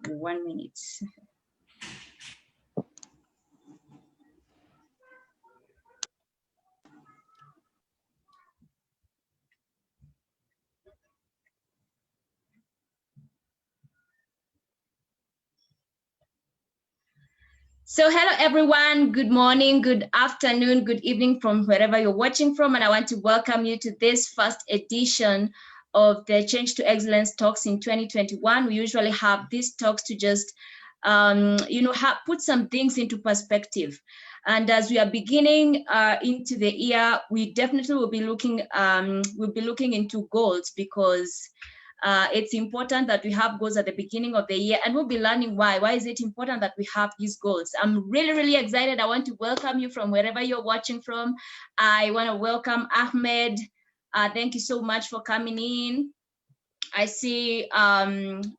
1 minute. So hello everyone, good morning, good afternoon, good evening from wherever you're watching from, and I want to welcome you to this first edition of the Change to Excellence talks in 2021. We usually have these talks to just put some things into perspective. And as we are beginning into the year, we definitely will be looking into goals, because it's important that we have goals at the beginning of the year, and we'll be learning why. Why is it important that we have these goals? I'm really, really excited. I want to welcome you from wherever you're watching from. I want to welcome Ahmed. Thank you so much for coming in. I see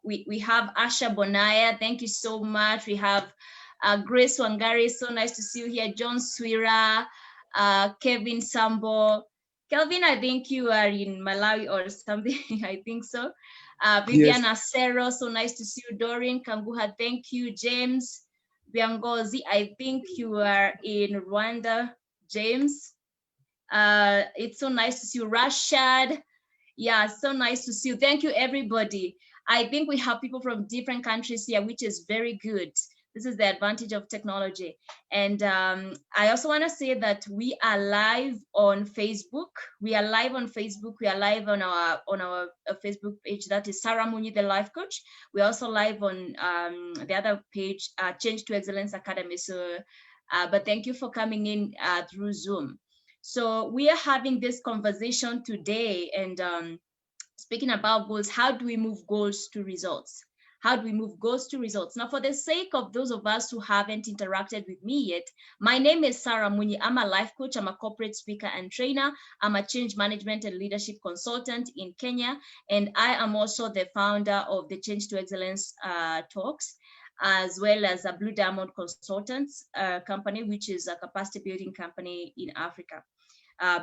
we have Asha Bonaya. Thank you so much. We have Grace Wangari. So nice to see you here. John Swira, Kevin Sambo. Kelvin, I think you are in Malawi or something. I think so. Vivian Acero, so nice to see you. Doreen Kanguha, thank you. James Biangozi, I think you are in Rwanda. James, it's so nice to see you. Rashad, yeah, so nice to see you. Thank you, everybody. I think we have people from different countries here, which is very good. This is the advantage of technology. And I also want to say that we are live on Facebook. We are live on Facebook. We are live on our Facebook page. That is Sarah Munyi, the life coach. We're also live on the other page, Change to Excellence Academy. So, but thank you for coming in through Zoom. So we are having this conversation today, and speaking about goals. How do we move goals to results? How do we move goals to results? Now, for the sake of those of us who haven't interacted with me yet, my name is Sarah Munyi. I'm a life coach. I'm a corporate speaker and trainer. I'm a change management and leadership consultant in Kenya. And I am also the founder of the Change to Excellence talks, as well as a Blue Diamond Consultants company, which is a capacity building company in Africa,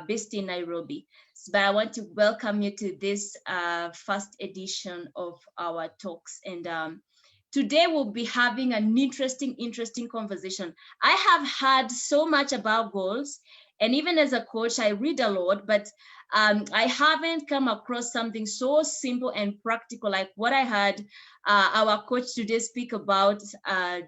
based in Nairobi. But I want to welcome you to this first edition of our talks. And today we'll be having an interesting conversation. I have heard so much about goals, and even as a coach, I read a lot, but I haven't come across something so simple and practical like what I heard our coach today speak about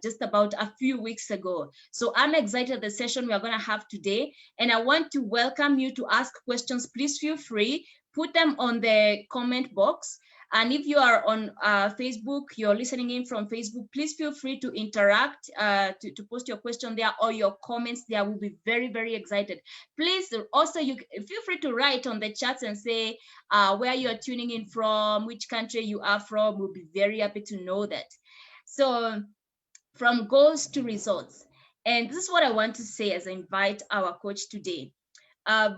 just about a few weeks ago. So I'm excited the session we are going to have today, and I want to welcome you to ask questions. Please feel free, put them on the comment box. And if you are on Facebook, you're listening in from Facebook, please feel free to interact, to post your question there or your comments there. We'll be very, very excited. Please also, you feel free to write on the chats and say where you're tuning in from, which country you are from. We'll be very happy to know that. So from goals to results. And this is what I want to say as I invite our coach today.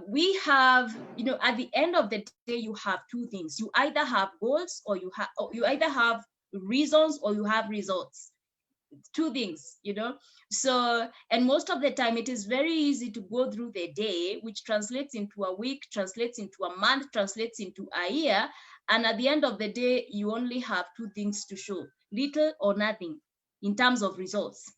We have, at the end of the day, you have two things. You either have goals, or you either have reasons, or you have results. Two things, So, and most of the time it is very easy to go through the day, which translates into a week, translates into a month, translates into a year. And at the end of the day, you only have two things to show, little or nothing in terms of results,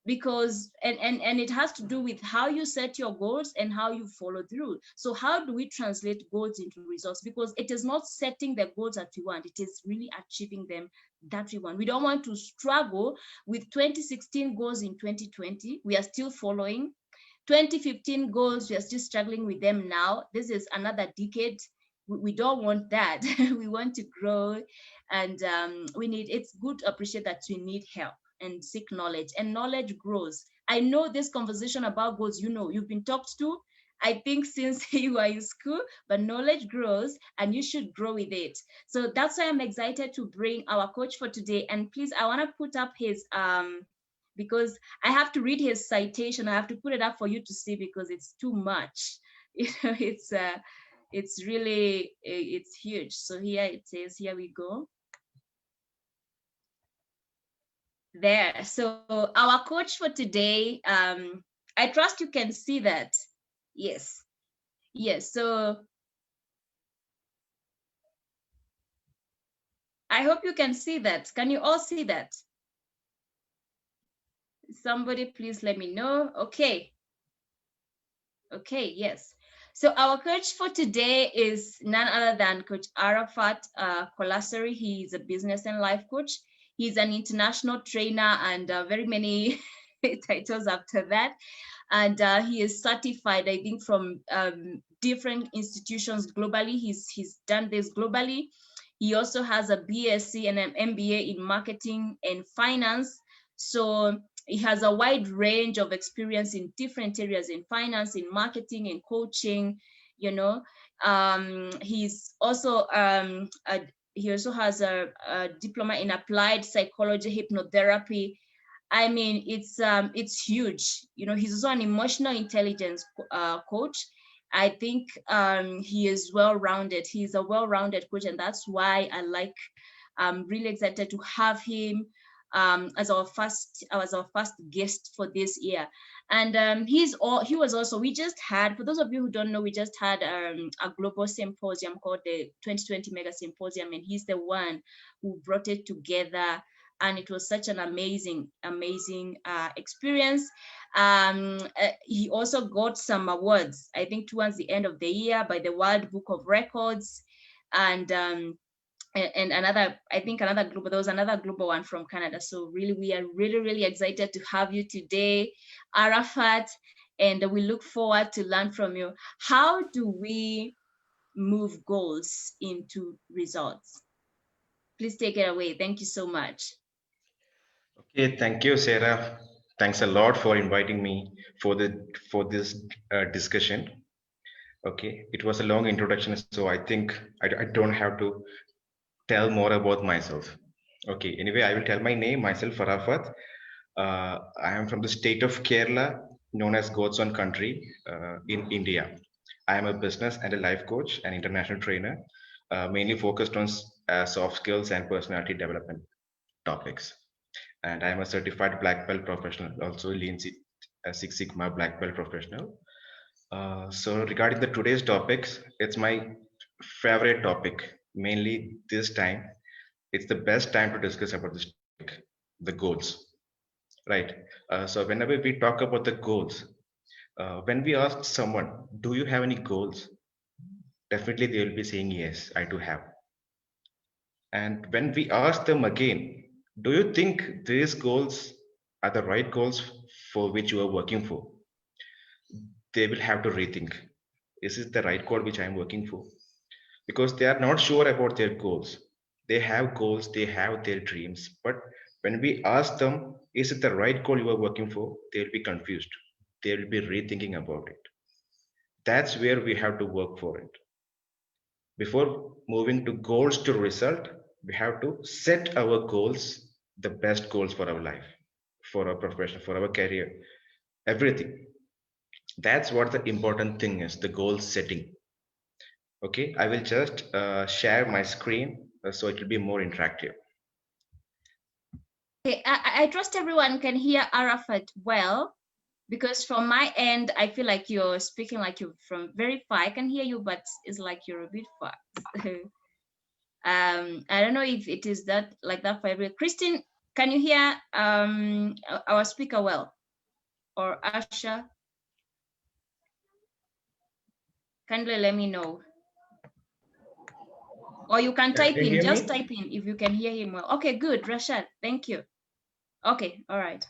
because and it has to do with how you set your goals and how you follow through. So how do we translate goals into results? Because it is not setting the goals that we want, it is really achieving them that we want. We don't want to struggle with 2016 goals in 2020. We are still following 2015 goals. We are still struggling with them now. This is another decade. We don't want that. We want to grow, and it's good to appreciate that we need help and seek knowledge, and knowledge grows. I know this conversation about goals, you've been talked to, I think, since you are in school, but knowledge grows and you should grow with it. So that's why I'm excited to bring our coach for today. And please, I want to put up his, because I have to read his citation. I have to put it up for you to see, because it's too much. It's really, it's huge. So here it says, here we go. There. So our coach for today, I trust you can see that. Yes. So I hope you can see that. Can you all see that? Somebody please let me know. Okay. Okay, yes. So our coach for today is none other than Coach Arafath Cholassery. He is a business and life coach. He's an international trainer and very many titles after that. And he is certified, I think, from different institutions globally. He's done this globally. He also has a BSc and an MBA in marketing and finance. So he has a wide range of experience in different areas, in finance, in marketing, in coaching. You know, he's also he also has a diploma in applied psychology, hypnotherapy. I mean, it's huge. You know, he's also an emotional intelligence coach. I think he is well-rounded. He's a well-rounded coach, and that's why I'm really excited to have him as our first guest for this year. And he was also, we just had, for those of you who don't know, we just had a global symposium called the 2020 Mega Symposium, and he's the one who brought it together. And it was such an amazing experience. He also got some awards, I think, towards the end of the year by the World Book of Records, and another, I think another global, there was another global one from Canada. So really, we are really excited to have you today, Arafath, and we look forward to learn from you. How do we move goals into results? Please take it away. Thank you so much. Okay, thank you, Sarah. Thanks a lot for inviting me for this discussion. Okay, it was a long introduction, so I think I don't have to tell more about myself. Okay, anyway, I will tell my name, myself, Arafath. I am from the state of Kerala, known as God's own country in India. I am a business and a life coach and international trainer, mainly focused on soft skills and personality development topics. And I am a certified black belt professional, also Lean Six Sigma black belt professional. So regarding the today's topics, it's my favorite topic. Mainly this time, it's the best time to discuss about this topic, the goals, right? So whenever we talk about the goals, when we ask someone, "Do you have any goals?" Definitely they will be saying, "Yes, I do have." And when we ask them again, "Do you think these goals are the right goals for which you are working for?" They will have to rethink, is this the right goal which I am working for? Because they are not sure about their goals. They have goals, they have their dreams, but when we ask them, is it the right goal you are working for? They'll be confused. They'll be rethinking about it. That's where we have to work for it. Before moving to goals to result, we have to set our goals, the best goals for our life, for our profession, for our career, everything. That's what the important thing is, the goal setting. Okay, I will just share my screen so it will be more interactive. Okay, I trust everyone can hear Arafath well, because from my end, I feel like you're speaking like you're from very far. I can hear you, but it's like you're a bit far. I don't know if it is that like that for everyone. Christine, can you hear our speaker well? Or Asha? Kindly let me know. Or you can type in, just type in if you can hear him well. Okay, good, Rashad, thank you. Okay, all right.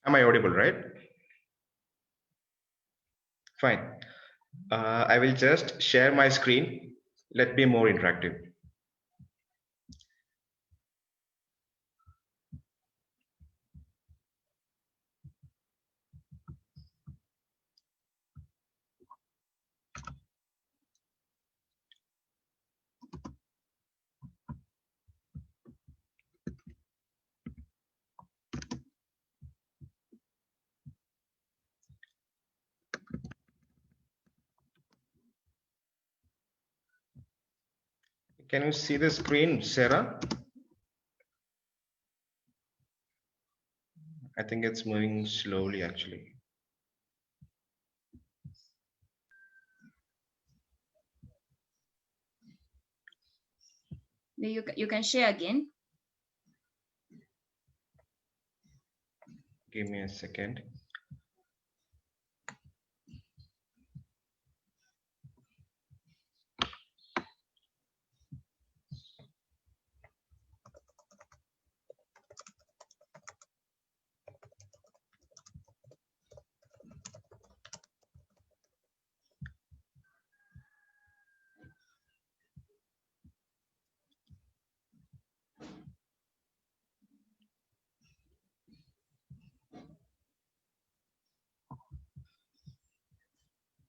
Am I audible, right? Fine. I will just share my screen. Let me more interactive. Can you see the screen, Sarah? I think it's moving slowly actually. You can share again. Give me a second.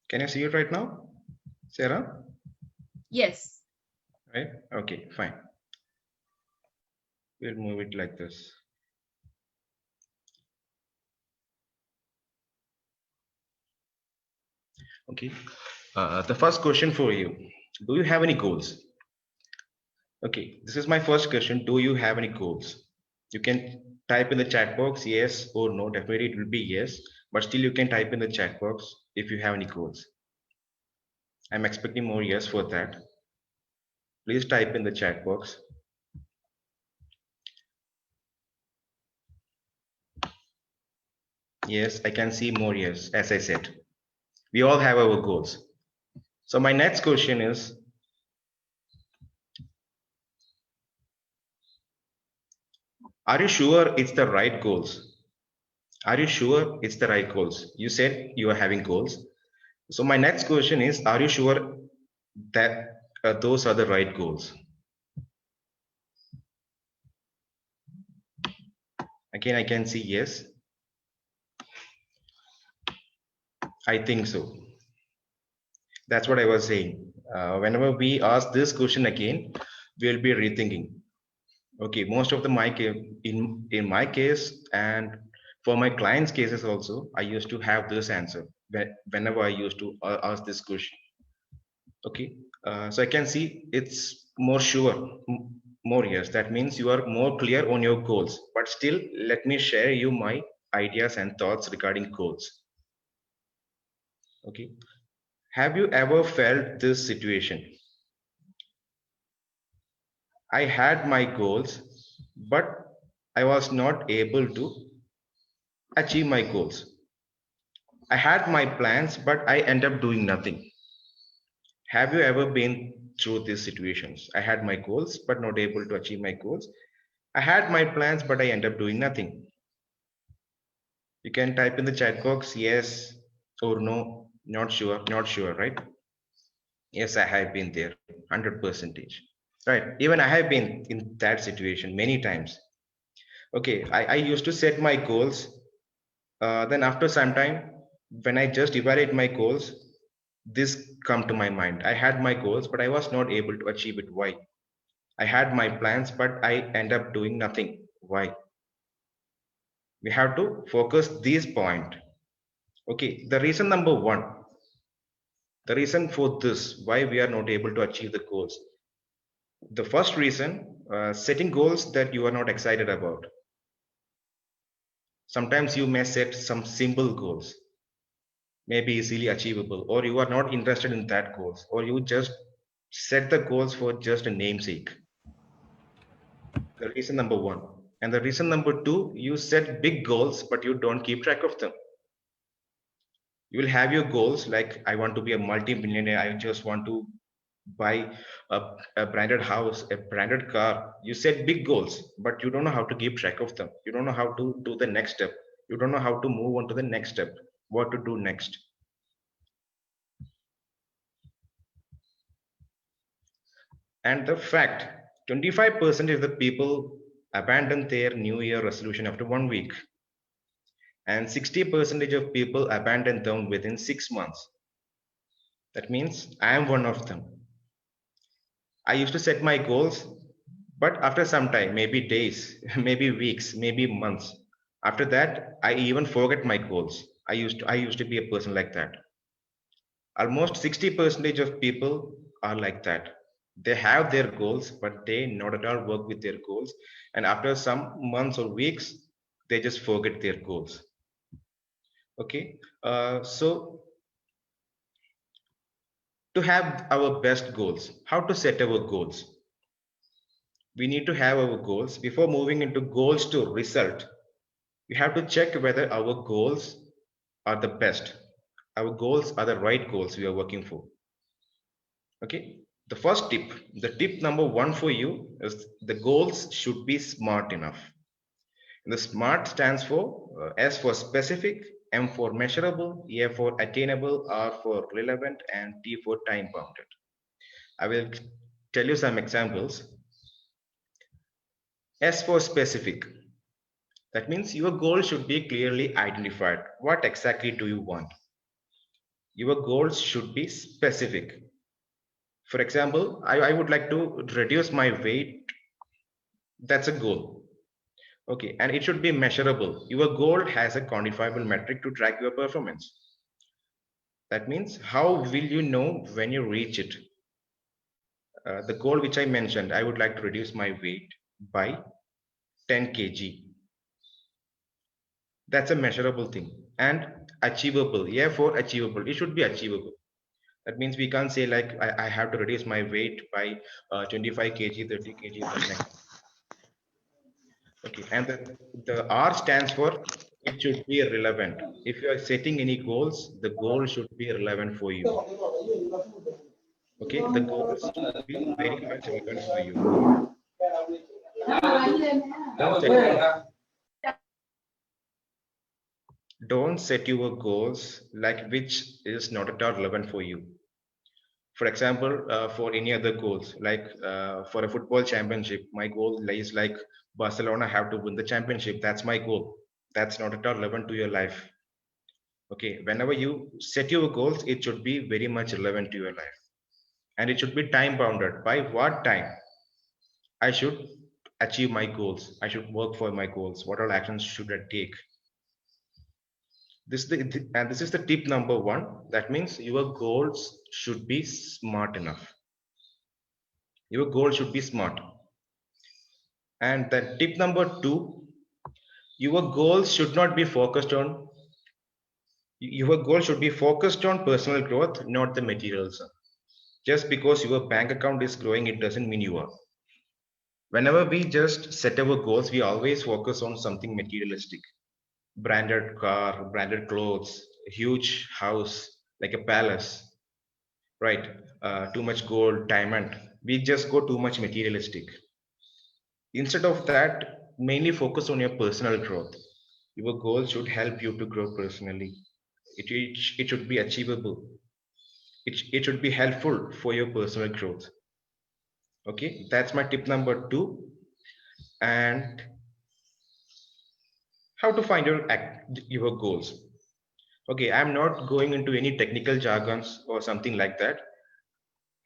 Can you see it right now, Sarah? Yes. Right? Okay, fine. We'll move it like this. Okay. The first question for you. Do you have any goals? Okay, this is my first question. Do you have any goals? You can type in the chat box yes or no. Definitely it will be yes, but still you can type in the chat box if you have any goals. I'm expecting more yes for that. Please type in the chat box. Yes, I can see more yes, as I said. We all have our goals. So my next question is, are you sure it's the right goals? Are you sure it's the right goals? You said you are having goals. So my next question is, are you sure that those are the right goals? Again, I can see yes. I think so. That's what I was saying. Whenever we ask this question again, we'll be rethinking. Okay, most of the in my case and for my clients' cases also, I used to have this answer whenever I used to ask this question. Okay, so I can see it's more sure, more yes. That means you are more clear on your goals. But still, let me share you my ideas and thoughts regarding goals. Okay, have you ever felt this situation? I had my goals, but I was not able to achieve my goals. I had my plans, but I end up doing nothing. Have you ever been through these situations? I had my goals, but not able to achieve my goals. I had my plans, but I end up doing nothing. You can type in the chat box yes or no, not sure, right? Yes, I have been there, 100%. Right. Even I have been in that situation many times. Okay, I used to set my goals. Then after some time, when I just evaluate my goals, this come to my mind. I had my goals, but I was not able to achieve it. Why? I had my plans, but I end up doing nothing. Why? We have to focus this point. Okay, the reason number one, the reason for this, why we are not able to achieve the goals. The first reason, setting goals that you are not excited about. Sometimes you may set some simple goals, maybe easily achievable, or you are not interested in that goals, or you just set the goals for just a namesake. The reason number one. And the reason number two, you set big goals, but you don't keep track of them. You will have your goals like, I want to be a multi-millionaire. I just want to buy a branded house, a branded car. You set big goals, but you don't know how to keep track of them. You don't know how to do the next step. You don't know how to move on to the next step, what to do next. And the fact, 25% of the people abandon their New Year resolution after 1 week, and 60% of people abandon them within 6 months. That means I am one of them. I used to set my goals, but after some time, maybe days, maybe weeks, maybe months, after that, I even forget my goals. I used to be a person like that. Almost 60% of people are like that. They have their goals, but they not at all work with their goals. And after some months or weeks, they just forget their goals. Okay. So to have our best goals, how to set our goals? We need to have our goals. Before moving into goals to result, we have to check whether our goals are the best. Our goals are the right goals we are working for. Okay. The first tip, the tip number one for you is the goals should be smart enough. The SMART stands for S for specific, M for measurable, A for attainable, R for relevant, and T for time bounded. I will tell you some examples. S for specific. That means your goal should be clearly identified. What exactly do you want? Your goals should be specific. For example, I would like to reduce my weight. That's a goal. Okay, and it should be measurable. Your goal has a quantifiable metric to track your performance. That means how will you know when you reach it? The goal which I mentioned, I would like to reduce my weight by 10 kg. That's a measurable thing and achievable. Yeah, for achievable, it should be achievable. That means we can't say like I have to reduce my weight by 25 kg, 30 kg, something like that. Okay, and the R stands for it should be relevant. If you are setting any goals, the goal should be relevant for you. Okay, the goals should be very much relevant for you. Don't set, don't set your goals like which is not at all relevant for you. For example, for any other goals, like for a football championship, my goal is like Barcelona have to win the championship. That's my goal. That's not at all relevant to your life. Okay, whenever you set your goals, it should be very much relevant to your life. And it should be time bounded. By what time I should achieve my goals? I should work for my goals. What all actions should I take? This is the tip number one. That means your goals should be smart enough. Your goal should be smart. And then tip number two, your goals should not be focused on your goal should be focused on personal growth, not the materialism. Just because your bank account is growing, it doesn't mean you are. Whenever we just set our goals, we always focus on something materialistic. Branded car, branded clothes, huge house, like a palace, right? Too much gold, diamond. We just go too much materialistic. Instead of that, mainly focus on your personal growth. Your goal should help you to grow personally. It should be achievable. It should be helpful for your personal growth. Okay, that's my tip number two. And how to find your goals. Okay, I'm not going into any technical jargons or something like that.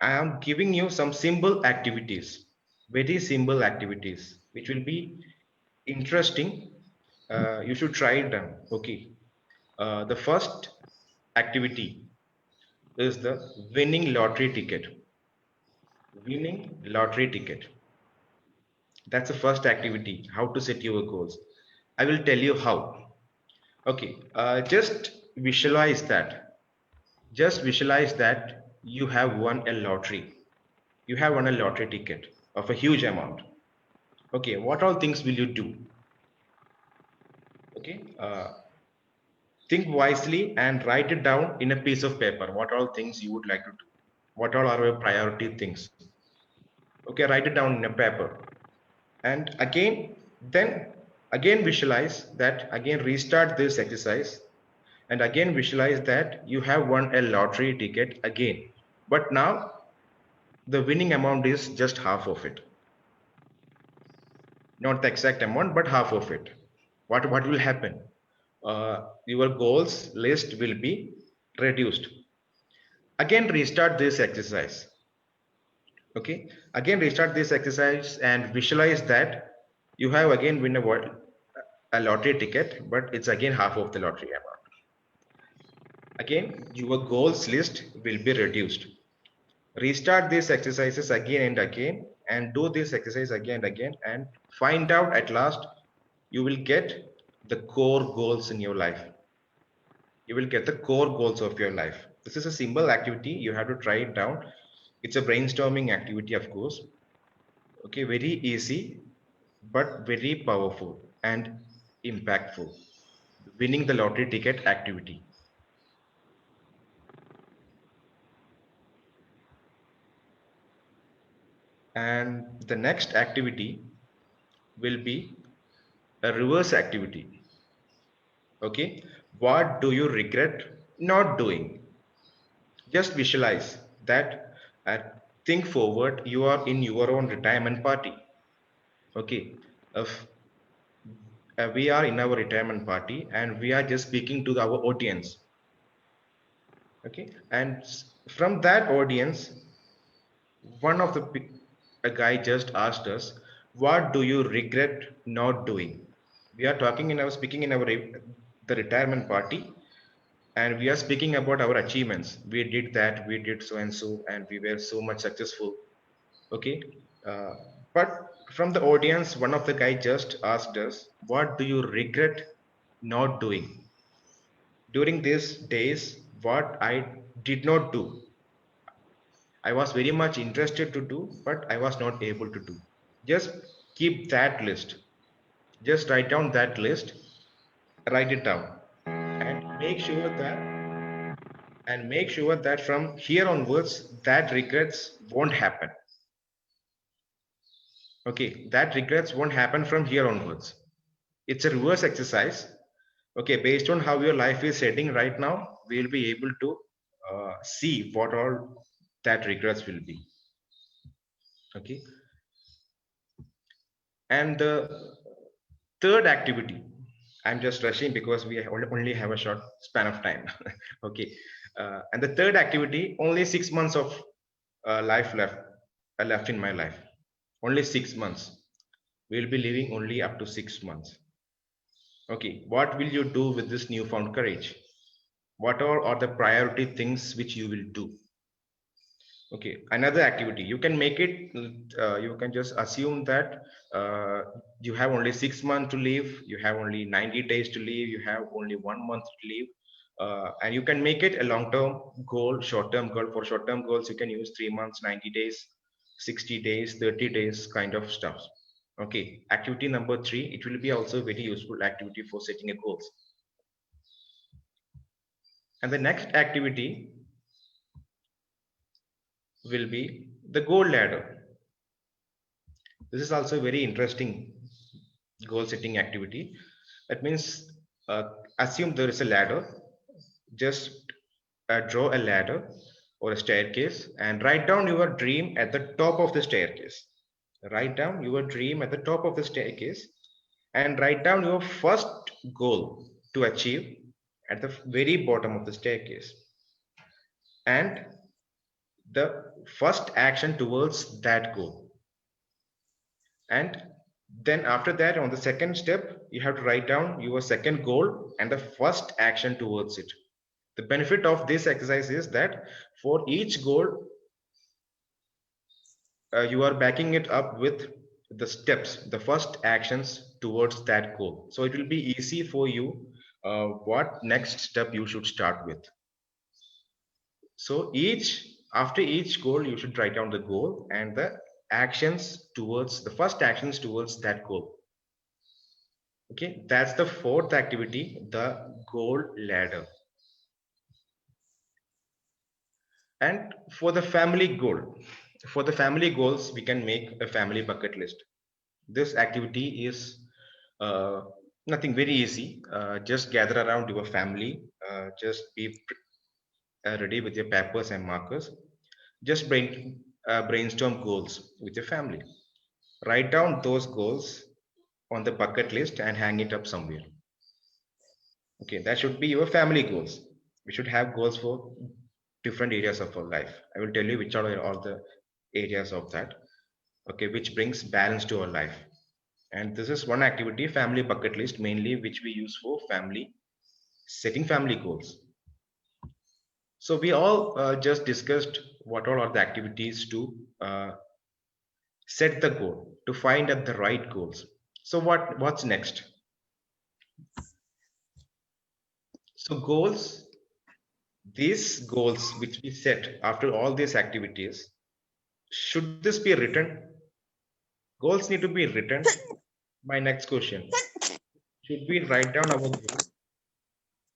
I am giving you some simple activities, very simple activities, which will be interesting. You should try it down. Okay. The first activity is the winning lottery ticket. Winning lottery ticket. That's the first activity. How to set your goals. I will tell you how. Okay. Just visualize that. Just visualize that you have won a lottery. You have won a lottery ticket of a huge amount. Okay. What all things will you do? Okay. Think wisely and write it down in a piece of paper. What all things you would like to do? What all are your priority things? Okay, write it down in a paper. And then again visualize that, again restart this exercise, and again visualize that you have won a lottery ticket again. But now the winning amount is just half of it. Not the exact amount, but half of it. What will happen? Your goals list will be reduced. Again restart this exercise. Okay, again restart this exercise and visualize that you have again win a lottery ticket, but it's again half of the lottery amount. Again your goals list will be reduced. Restart these exercises again and again, and do this exercise again and again, and find out at last you will get the core goals in your life. You will get the core goals of your life. This is a simple activity. You have to try it down. It's a brainstorming activity, of course. Okay, very easy but very powerful and impactful. Winning the lottery ticket activity. And the next activity will be a reverse activity. Okay, what do you regret not doing? Just visualize that and think forward. You are in your own retirement party. Okay, if we are in our retirement party and we are just speaking to our audience. Okay, and from that audience, one of the a guy just asked us, what do you regret not doing? We are talking in our speaking in our the retirement party, and we are speaking about our achievements. We did that, we did so and so, and we were so much successful. Okay, uh, but from the audience, one of the guy just asked us, what do you regret not doing during these days? What I did not do, I was very much interested to do, but I was not able to do. Just keep that list. Just write down that list, write it down, and make sure that from here onwards that regrets won't happen. Okay, that regrets won't happen from here onwards. It's a reverse exercise. Okay, based on how your life is heading right now, we'll be able to see what all that regrets will be. Okay, and the third activity, I'm just rushing because we only have a short span of time. Okay, and the third activity, only 6 months of life left in my life. Only 6 months. We'll be living only up to 6 months. Okay, what will you do with this newfound courage? What are the priority things which you will do? Okay, another activity. You can make it, you can just assume that uh, you have only 6 months to live, you have only 90 days to live, you have only 1 month to live. And you can make it a long-term goal, short-term goal. For short-term goals, you can use 3 months, 90 days, 60 days, 30 days kind of stuff. Okay, activity number 3, it will be also very useful activity for setting a goals. And the next activity will be the goal ladder. This is also a very interesting goal setting activity. That means uh, assume there is a ladder. Just draw a ladder or a staircase and write down your dream at the top of the staircase. Write down your dream at the top of the staircase and write down your first goal to achieve at the very bottom of the staircase and the first action towards that goal. And then after that, on the second step, you have to write down your second goal and the first action towards it. The benefit of this exercise is that for each goal, you are backing it up with the steps, the first actions towards that goal. So it will be easy for you what next step you should start with. So after each goal, you should write down the goal and the actions towards the first actions towards that goal. Okay, that's the fourth activity, the goal ladder. And for the family goals, we can make a family bucket list. This activity is uh, nothing very easy. Just gather around your family. Just be ready with your papers and markers. Just brainstorm goals with your family. Write down those goals on the bucket list and hang it up somewhere. Okay, that should be your family goals. We should have goals for different areas of our life. I will tell you which are all the areas of that. Okay, which brings balance to our life. And this is one activity, family bucket list, mainly which we use for setting family goals. So we all just discussed what all are the activities to set the goal, to find out the right goals. So what's next? So these goals which we set after all these activities, should this be written? Goals need to be written. My next question, should we write down our goals?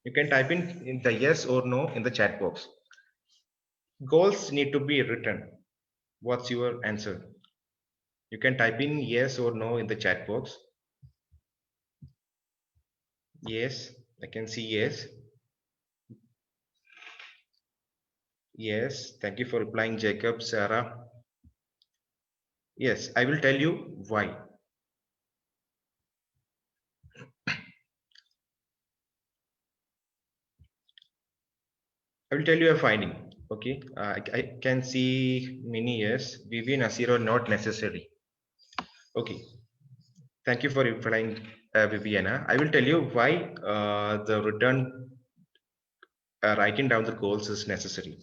You can type in the yes or no in the chat box. Goals need to be written. What's your answer? You can type in yes or no in the chat box. Yes, I can see yes. Yes, thank you for replying, Jacob, Sarah. Yes, I will tell you why. I will tell you a finding. Okay, I can see many yes. Vivian Asiro not necessary. Okay, thank you for replying, Viviana. I will tell you why the return writing down the goals is necessary.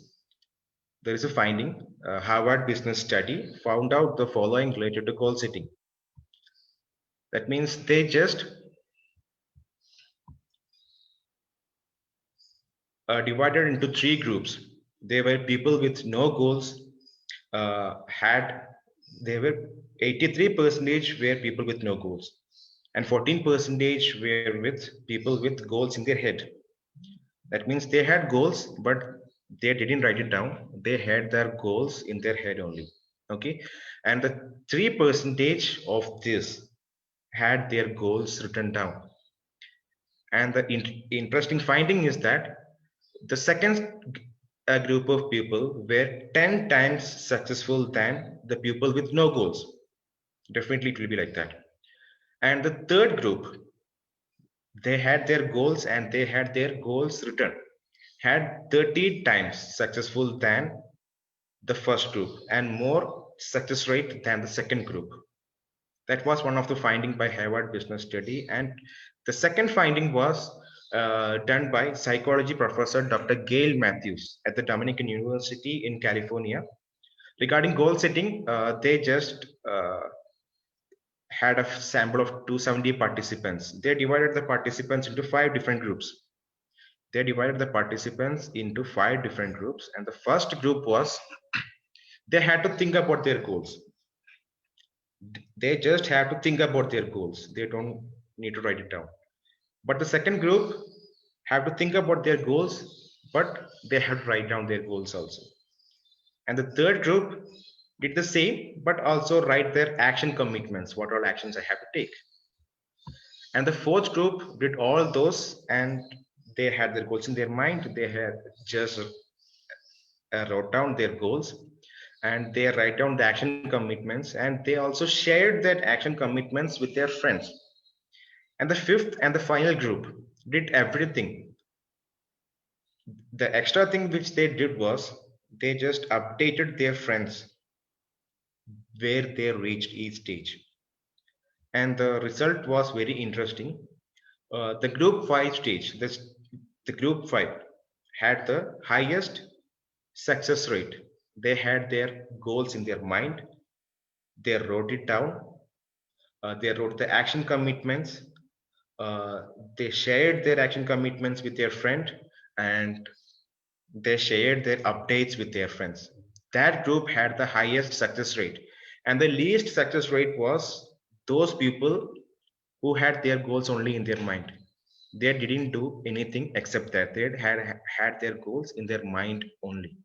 There is a finding. Harvard Business Study found out the following related to goal setting. That means they just divided into three groups. There were people with no goals. There were 83 percentage were people with no goals, and 14 percentage were with people with goals in their head. That means they had goals, but they didn't write it down. They had their goals in their head only. Okay, and the 3 percentage of this had their goals written down. And the interesting finding is that the second group of people were 10 times successful than the people with no goals. Definitely, it will be like that. And the third group, they had their goals and they had their goals written, had 30 times successful than the first group and more success rate than the second group. That was one of the finding by Harvard Business Study. And the second finding was done by psychology professor Dr. Gail Matthews at the Dominican University in California. Regarding goal setting, they just had a sample of 270 participants. They divided the participants into 5 different groups. They divided the participants into 5 different groups. And the first group was they had to think about their goals. They just have to think about their goals. They don't need to write it down. But the second group have to think about their goals, but they have to write down their goals also. And the third group did the same, but also write their action commitments, what all actions I have to take. And the fourth group did all those and they had their goals in their mind. They had just wrote down their goals and they write down the action commitments and they also shared that action commitments with their friends. And the fifth and the final group did everything. The extra thing which they did was they just updated their friends where they reached each stage. And the result was very interesting. The group 5 stage, the group 5 had the highest success rate. They had their goals in their mind, they wrote it down, they wrote the action commitments, uh, they shared their action commitments with their friend, and they shared their updates with their friends. That group had the highest success rate, and the least success rate was those people who had their goals only in their mind. They didn't do anything except that they had their goals in their mind only.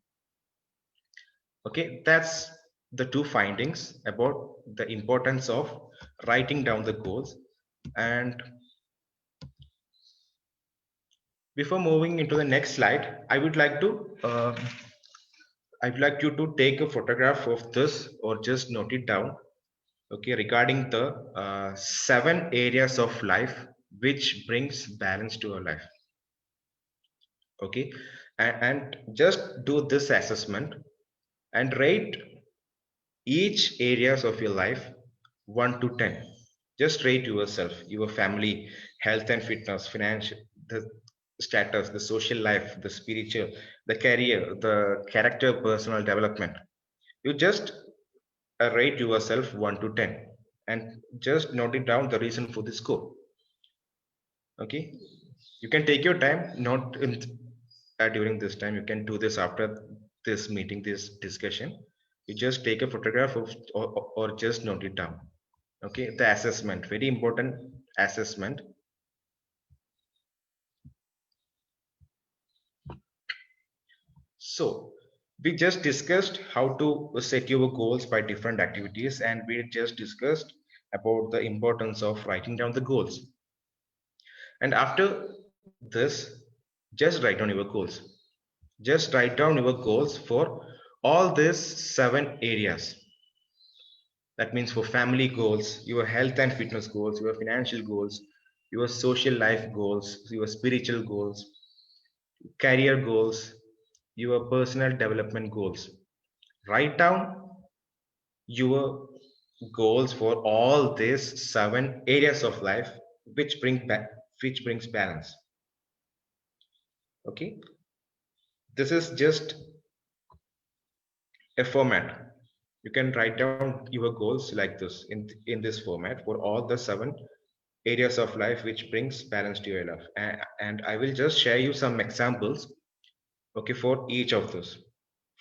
Okay, that's the two findings about the importance of writing down the goals. And before moving into the next slide, I would like you to take a photograph of this or just note it down. Okay, regarding the 7 areas of life which brings balance to our life. Okay, and just do this assessment and rate each areas of your life 1 to 10. Just rate yourself, your family, health and fitness, financial, the status, the social life, the spiritual, the career, the character, personal development. You just rate yourself 1 to 10 and just note it down the reason for this score. Okay, you can take your time, not during this time. You can do this after this meeting, this discussion. You just take a photograph of or just note it down. Okay, the assessment, very important assessment. So we just discussed how to set your goals by different activities, and we just discussed about the importance of writing down the goals. And after this, just write down your goals. Just write down your goals for all these 7 areas. That means for family goals, your health and fitness goals, your financial goals, your social life goals, your spiritual goals, career goals, your personal development goals. Write down your goals for all these 7 areas of life which brings balance. Okay, this is just a format. You can write down your goals like this in this format for all the 7 areas of life which brings balance to your life. And I will just share you some examples, okay, for each of those.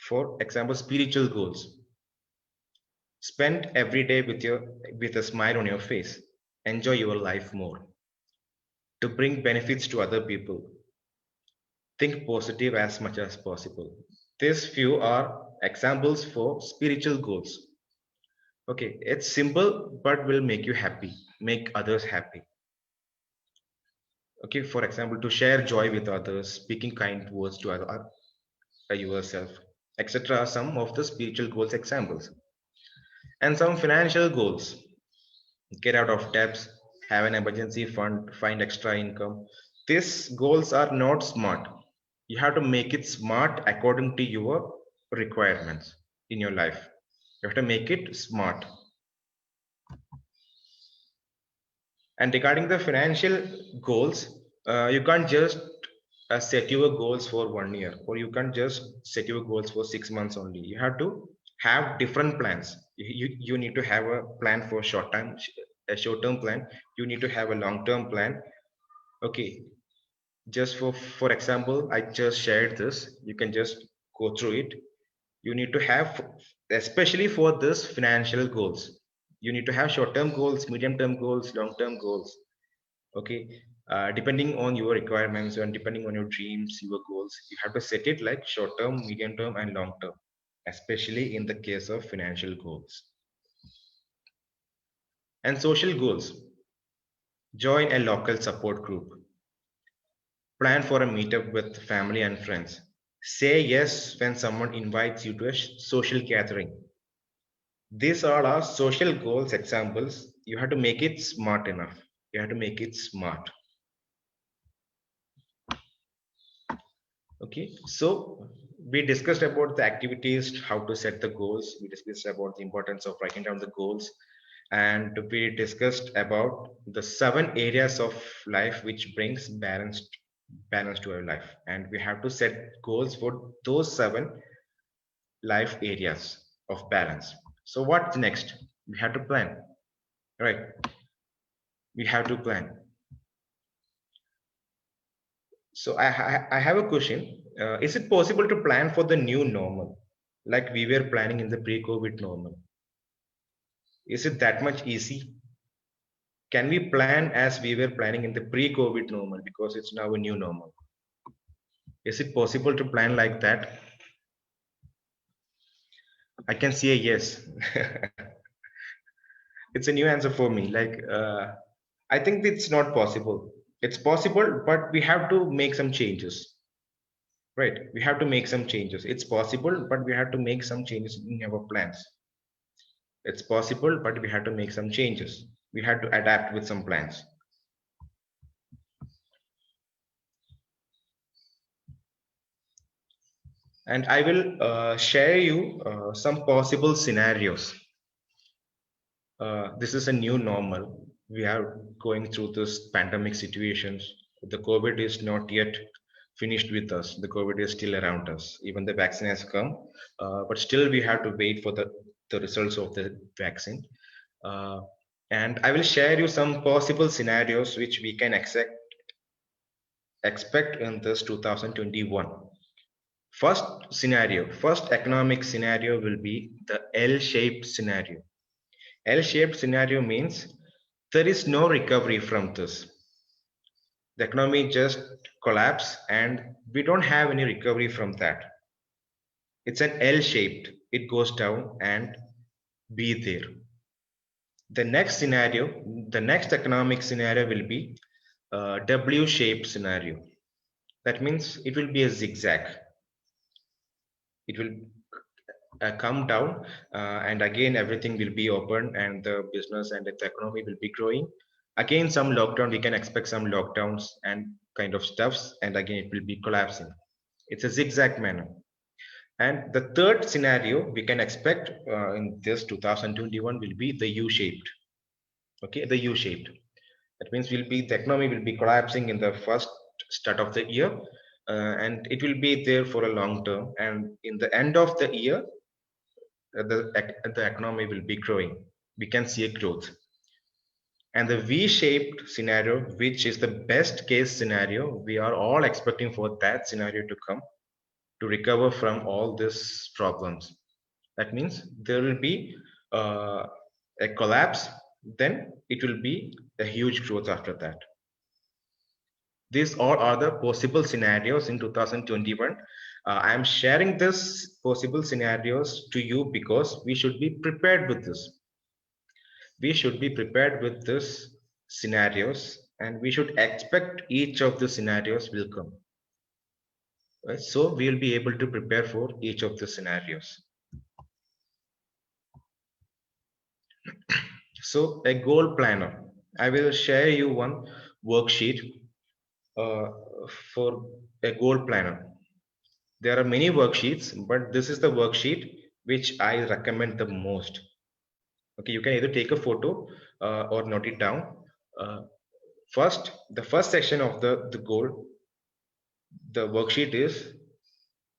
For example, spiritual goals. Spend every day with a smile on your face. Enjoy your life more. To bring benefits to other people. Think positive as much as possible. These few are examples for spiritual goals. Okay, it's simple but will make you happy, make others happy. Okay, for example, to share joy with others, speaking kind words to yourself, etc. are some of the spiritual goals examples. And some financial goals: get out of debts, have an emergency fund, find extra income. These goals are not smart. You have to make it smart according to your requirements in your life. You have to make it smart. And regarding the financial goals, you can't just set your goals for 1 year, or you can't just set your goals for 6 months only. You have to have different plans. You need to have a plan for a short-term plan. You need to have a long-term plan. Okay, just for example, I just shared this. You can just go through it. You need to have, especially for this financial goals, you need to have short-term goals, medium-term goals, long-term goals. Okay, depending on your requirements and depending on your dreams, your goals, you have to set it like short-term, medium-term, and long-term, especially in the case of financial goals. And social goals: join a local support group, plan for a meetup with family and friends, say yes when someone invites you to a social gathering. These are our social goals examples. You have to make it smart enough. You have to make it smart. Okay, so we discussed about the activities, how to set the goals. We discussed about the importance of writing down the goals, and we discussed about the 7 areas of life which brings balance to our life. And we have to set goals for those 7 life areas of balance. So what's next? We have to plan, right? We have to plan. So I have a question. Is it possible to plan for the new normal, like we were planning in the pre-COVID normal? Is it that much easy? Can we plan as we were planning in the pre-COVID normal, because it's now a new normal? Is it possible to plan like that? I can see a yes. It's a new answer for me. I think it's not possible. It's possible, but we have to make some changes. Right? We have to make some changes. It's possible, but we have to make some changes in our plans. It's possible, but we have to make some changes. We have to adapt with some plans. And I will share you some possible scenarios. This is a new normal. We are going through this pandemic situations. The COVID is not yet finished with us. The COVID is still around us. Even the vaccine has come, but still we have to wait for the results of the vaccine. Uh, and I will share you some possible scenarios which we can expect in this 2021. First economic scenario will be the L-shaped scenario. L-shaped scenario means there is no recovery from this. The economy just collapse and we don't have any recovery from that. It's an L-shaped. It goes down and be there. The next scenario, the next economic scenario will be a W-shaped scenario. That means it will be a zigzag. It will come down and again everything will be open and the business and the economy will be growing. Again some lockdown, we can expect some lockdowns and kind of stuffs, and again it will be collapsing. It's a zigzag manner. And the third scenario we can expect in this 2021 will be the U-shaped. Okay, the U-shaped. That means the economy will be collapsing in the first start of the year, and it will be there for a long term. And in the end of the year, the economy will be growing. We can see a growth. And the V-shaped scenario, which is the best case scenario, we are all expecting for that scenario to come to recover from all these problems. That means there will be a collapse, then it will be a huge growth after that. These all are the possible scenarios in 2021. I am sharing this possible scenarios to you because we should be prepared with this. We should be prepared with this scenarios and we should expect each of the scenarios will come. Right? So we will be able to prepare for each of the scenarios. So a goal planner. I will share you one worksheet uh, for a goal planner. There are many worksheets, but this is the worksheet which I recommend the most. Okay, you can either take a photo or note it down. Uh, the first section of the goal, the worksheet is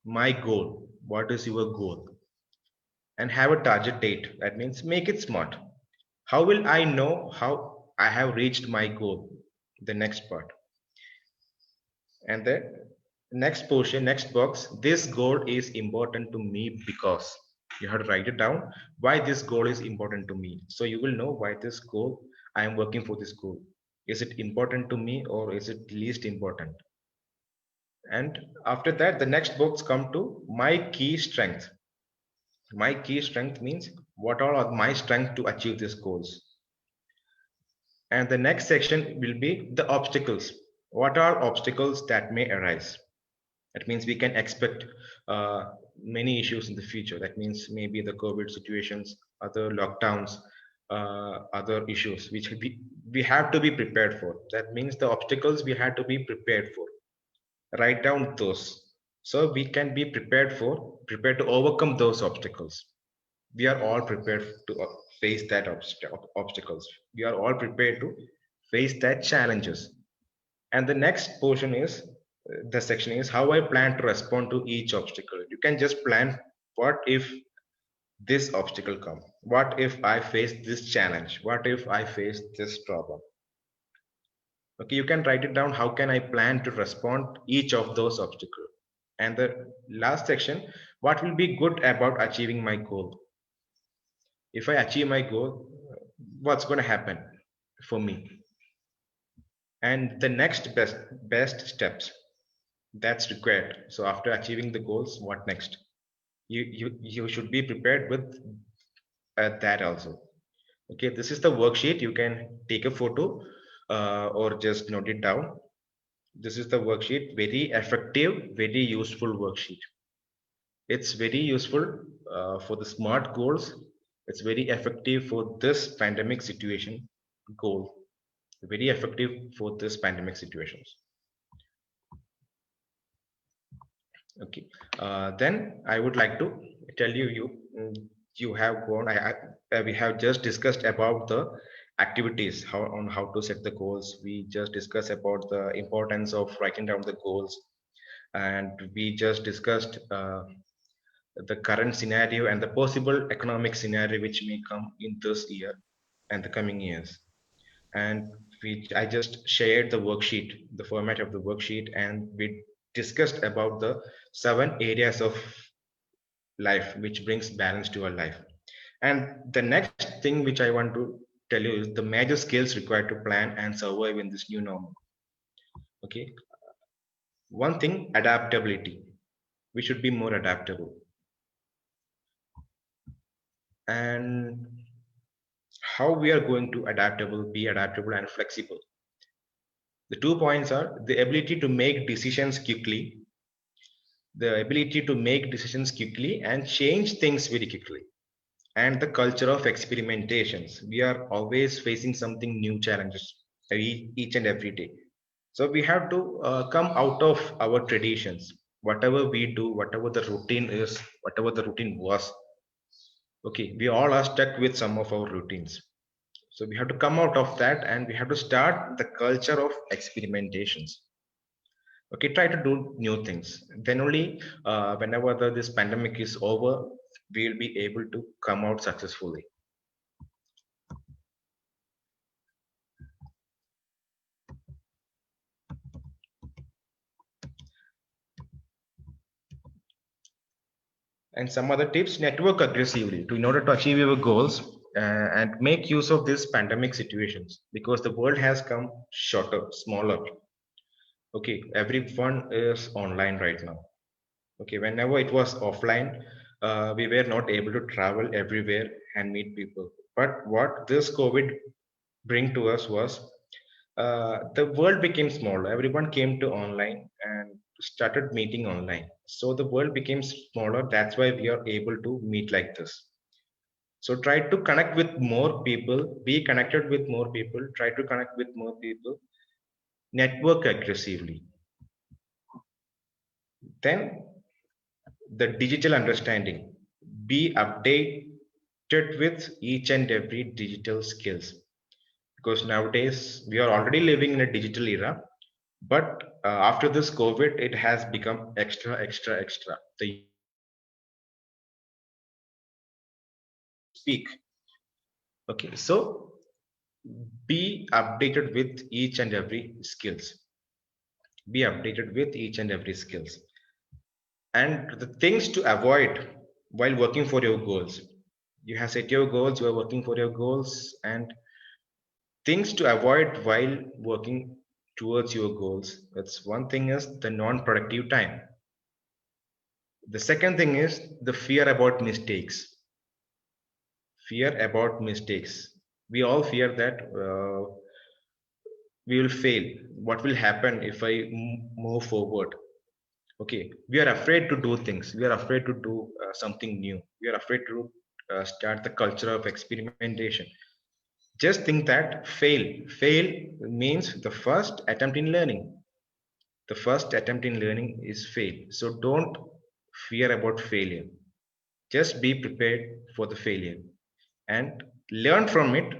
my goal. What is your goal? And have a target date. That means make it smart. How will I know how I have reached my goal? The next part. And the next portion, next box, this goal is important to me because you have to write it down why this goal is important to me. So you will know why this goal, I am working for this goal. Is it important to me or is it least important? And after that, the next box come to my key strength. My key strength means what all are my strength to achieve these goals. And the next section will be the obstacles. What are obstacles that may arise? That means we can expect many issues in the future. That means maybe the COVID situations, other lockdowns, other issues which we have to be prepared for. That means the obstacles we have to be prepared for. Write down those so we can be prepared to overcome those obstacles. We are all prepared to face that obstacles. We are all prepared to face that challenges. And the next portion is the section is how I plan to respond to each obstacle. You can just plan what if this obstacle come, what if I face this challenge, what if I face this problem. Okay, you can write it down, how can I plan to respond each of those obstacles. And the last section, what will be good about achieving my goal. If I achieve my goal, what's going to happen for me? And the next best steps that's required. So after achieving the goals, what next? You should be prepared with that also. Okay, this is the worksheet. You can take a photo or just note it down. This is the worksheet. Very effective, very useful worksheet. It's very useful for the smart goals. It's very effective for this pandemic situation goal. Very effective for this pandemic situations. Okay, then I would like to tell you have gone. We have just discussed about the activities how to set the goals. We just discussed about the importance of writing down the goals, and we just discussed the current scenario and the possible economic scenario which may come in this year and the coming years. And I just shared the worksheet, the format of the worksheet, and we discussed about the 7 areas of life which brings balance to our life. And the next thing which I want to tell you is the major skills required to plan and survive in this new normal. Okay. One thing, adaptability. We should be more adaptable. And how we are going to be adaptable and flexible. The 2 points are the ability to make decisions quickly, and change things very quickly, and the culture of experimentations. We are always facing something new challenges each and every day. So we have to come out of our traditions. Whatever we do, whatever the routine is, whatever the routine was, okay, we all are stuck with some of our routines. So we have to come out of that and we have to start the culture of experimentations. Okay, try to do new things. Then only whenever this pandemic is over, we will be able to come out successfully. And some other tips, network aggressively in order to achieve your goals, and make use of these pandemic situations, because the world has come shorter, smaller. Okay, everyone is online right now. Okay, whenever it was offline, we were not able to travel everywhere and meet people. But what this COVID bring to us was, the world became smaller. Everyone came to online and started meeting online. So the world became smaller. That's why we are able to meet like this. So try to connect with more people, be connected with more people, try to connect with more people, network aggressively. Then the digital understanding, be updated with each and every digital skills, because nowadays we are already living in a digital era, but after this COVID it has become extra extra extra. The usage of digital skills as we speak. Okay, so be updated with each and every skills, be updated with each and every skills. And the things to avoid while working for your goals, you have set your goals, you are working for your goals, and things to avoid while working towards your goals. That's one thing, is the non-productive time. The second thing is the fear about mistakes. Fear about mistakes. We all fear that we will fail. What will happen if I move forward? Okay, we are afraid to do things. We are afraid to do something new. We are afraid to start the culture of experimentation. Just think that fail means the first attempt in learning. The first attempt in learning is fail. So don't fear about failure. Just be prepared for the failure and learn from it,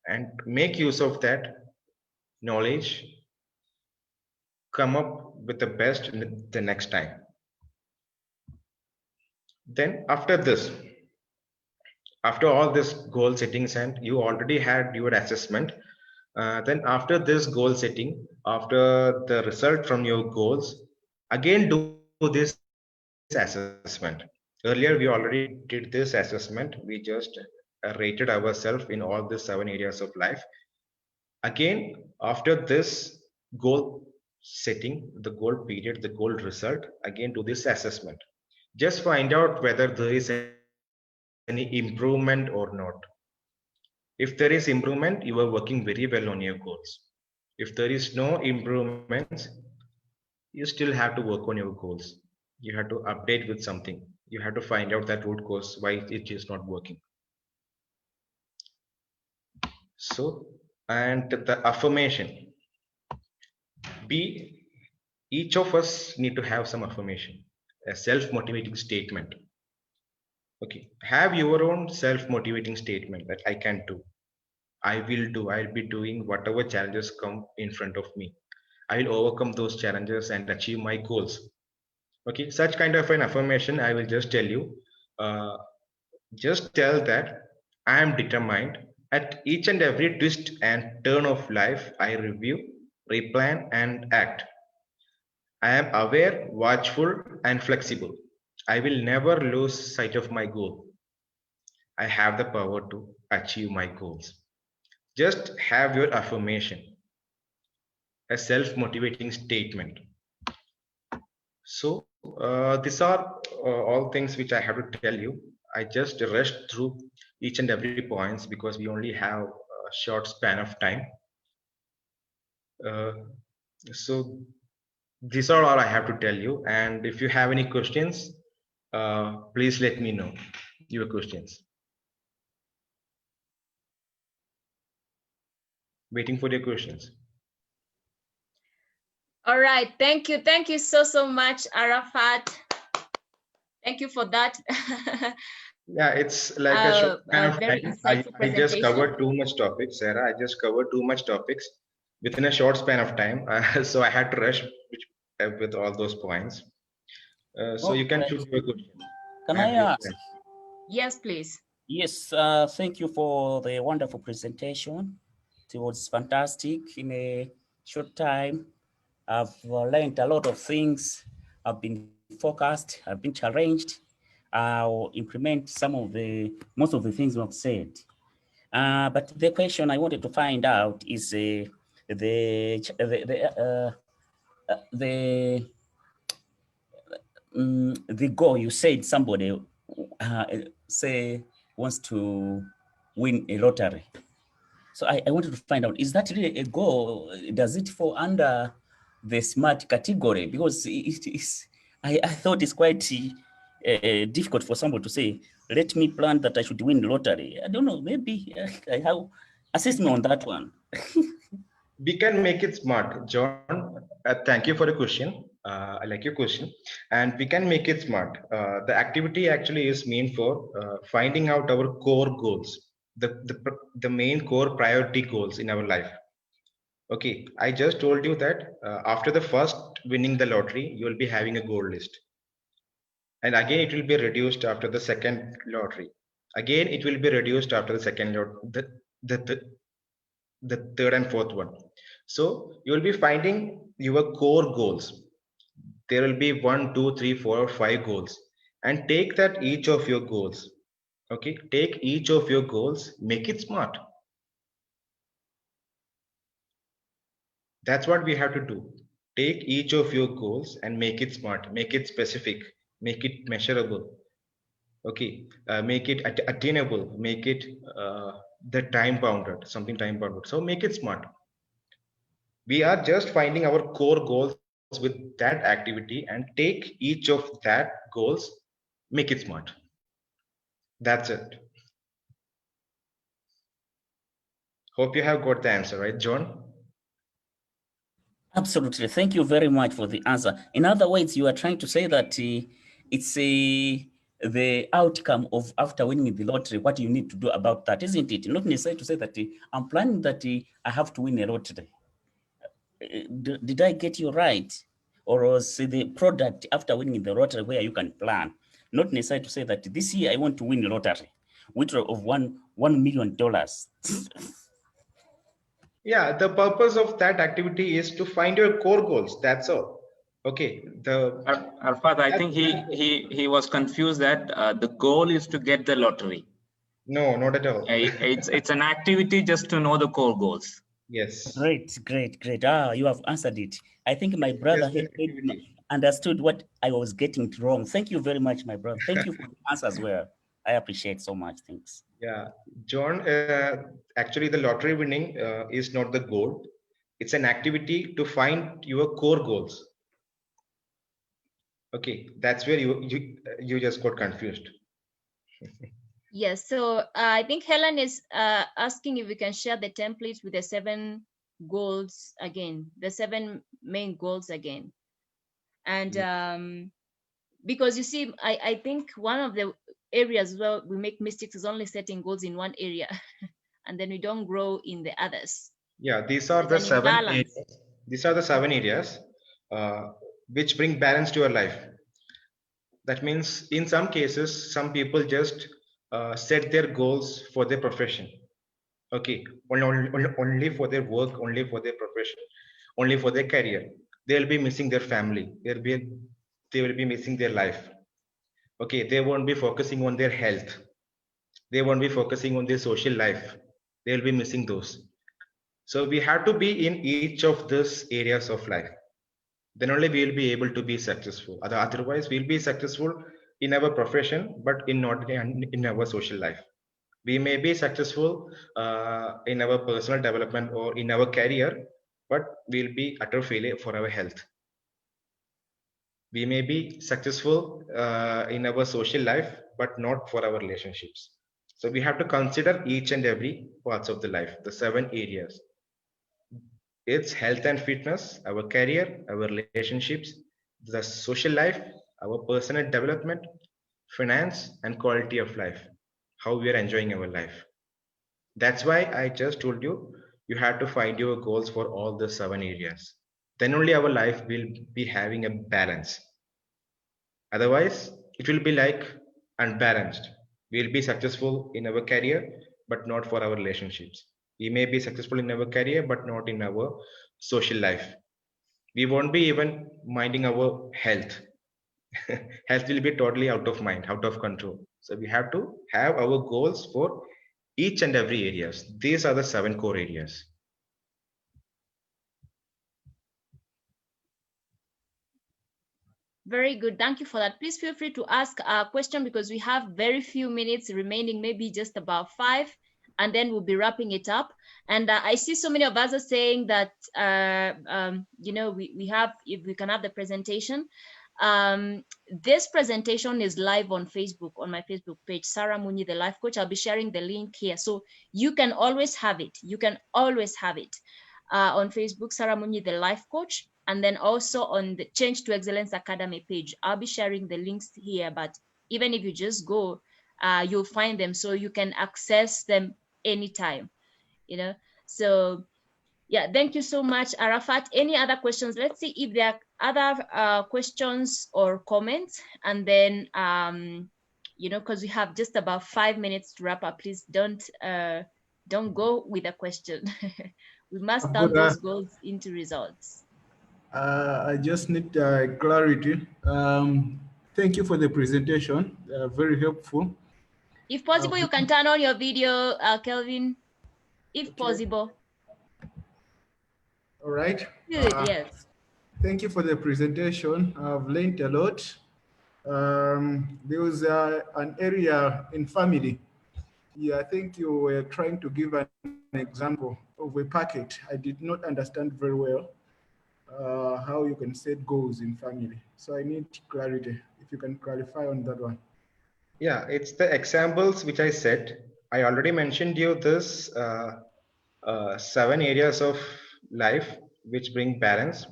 and make use of that knowledge, come up with the best the next time. Then after all this goal settings, and you already had your assessment, then after this goal setting, after the result from your goals, again do this assessment. Earlier we already did this assessment. We just rated ourselves in all these 7 areas of life. Again, after this goal setting, the goal period, the goal result, again do this assessment. Just find out whether there is any improvement or not. If there is improvement, you are working very well on your goals. If there is no improvements, you still have to work on your goals. You have to update with something. You have to find out that root cause why it is not working. So, and the affirmation, be, each of us need to have some affirmation, a self-motivating statement. Okay, have your own self-motivating statement that I can do, I will do, I'll be doing whatever challenges come in front of me. I will overcome those challenges and achieve my goals. Okay, such kind of an affirmation I will just tell you. Uh, just tell that I am determined. At each and every twist and turn of life, I review, replan, and act. I am aware, watchful, and flexible. I will never lose sight of my goal. I have the power to achieve my goals. Just have your affirmation, a self-motivating statement. So these are all things which I have to tell you. I just rushed through each and every points because we only have a short span of time. Uh, so these are all I have to tell you. And if you have any questions, please let me know your questions. Waiting for your questions. All right, thank you. Thank you so much, Arafath. Thank you for that. Yeah, it's like a short span of very time. insightful I just presentation. covered too much topics, Sarah. I just covered too much topics within a short span of time. So I had to rush with all those points. So you can shoot your question. Can I ask? Yes, please. Yes, thank you for the wonderful presentation. It was fantastic. In a short time, I've learned a lot of things. I've been focused. I've been challenged. I'll implement most of the things you have said. But the question I wanted to find out is the goal. You said somebody say wants to win a lottery. So I wanted to find out, is that really a goal? Does it fall under the SMART category? Because it is, I thought it's quite difficult for somebody to say, let me plan that I should win the lottery. I don't know, maybe I have, assist me on that one. We can make it smart, John. Thank you for the question. I like your question, and we can make it smart. The activity actually is meant for finding out our core goals, the main core priority goals in our life. Okay, I just told you that after the first winning the lottery, you will be having a goal list, and again it will be reduced after the second lottery. Again, it will be reduced after the second the, the third and fourth one. So you will be finding your core goals. There will be 1, 2, 3, 4, or 5 goals, and take that each of your goals. Okay, take each of your goals, make it smart. That's what we have to do. Take each of your goals and make it smart, make it specific, make it measurable. Okay, make it attainable, make it the time bounded, something time bounded. So make it smart. We are just finding our core goals with that activity and take each of that goals, make it smart. That's it. Hope you have got the answer, right, John? Absolutely. Thank you very much for the answer. In other words, you are trying to say that it's the outcome of after winning the lottery, what you need to do about that, isn't it? Not necessarily to say that I'm planning that I have to win a lottery. Did I get you right? Or was the product after winning the lottery where you can plan? Not necessarily to say that this year I want to win a lottery, withdrawal of $1 million. Yeah, the purpose of that activity is to find your core goals. That's all. Okay. Arafath, I think he was confused that the goal is to get the lottery. No, not at all. It's an activity just to know the core goals. Yes. Great. You have answered it. I think my brother Yes, understood what I was getting wrong. Thank you very much, my brother. Thank you for the answer as well. I appreciate so much. Thanks. Yeah, John, actually the lottery winning is not the goal. It's an activity to find your core goals. Okay, that's where you just got confused. Yes, so I think Helen is asking if we can share the template with the 7 goals again, the 7 main goals again. And because you see, I think one of the areas where we make mistakes is only setting goals in one area and then we don't grow in the others. Yeah, these are the 7 areas. These are the 7 areas which bring balance to your life. That means in some cases, some people just set their goals for their profession. Okay, only for their work, only for their profession, only for their career. They'll be missing their family. They will be missing their life. Okay, they won't be focusing on their health. They won't be focusing on their social life. They'll be missing those. So we have to be in each of these areas of life. Then only we will be able to be successful. Otherwise, we'll be successful in our profession, but not in our social life. We may be successful in our personal development or in our career, but we'll be utter failure for our health. We may be successful in our social life, but not for our relationships. So we have to consider each and every parts of the life, the 7 areas. It's health and fitness, our career, our relationships, the social life, our personal development, finance, and quality of life, how we are enjoying our life. That's why I just told you, you have to find your goals for all the 7 areas. Then only our life will be having a balance. Otherwise, it will be like unbalanced. We'll be successful in our career, but not for our relationships. We may be successful in our career, but not in our social life. We won't be even minding our health. Health will be totally out of mind, out of control. So we have to have our goals for each and every areas. These are the 7 core areas. Very good. Thank you for that. Please feel free to ask a question because we have very few minutes remaining, maybe just about 5, and then we'll be wrapping it up. And I see so many of us are saying that, you know, we have, if we can have the presentation. This presentation is live on Facebook, on my Facebook page, Sarah Munyi, the life coach. I'll be sharing the link here. So you can always have it. You can always have it on Facebook, Sarah Munyi, the life coach. And then also on the Change to Excellence Academy page. I'll be sharing the links here, but even if you just go, you'll find them, so you can access them anytime, you know. So yeah, thank you so much, Arafath. Any other questions? Let's see if there are other questions or comments, and then you know, because we have just about 5 minutes to wrap up. Please don't go with a question. We must turn those goals into results. I just need clarity. Thank you for the presentation. Very helpful. If possible, you can turn on your video, Kelvin, if possible. All right. Good, yes. Thank you for the presentation. I've learned a lot. There was an area in family. Yeah, I think you were trying to give an example of a packet. I did not understand very well how you can set goals in family. So I need clarity. If you can clarify on that one. Yeah, it's the examples which I said. I already mentioned you this 7 areas of life which bring balance.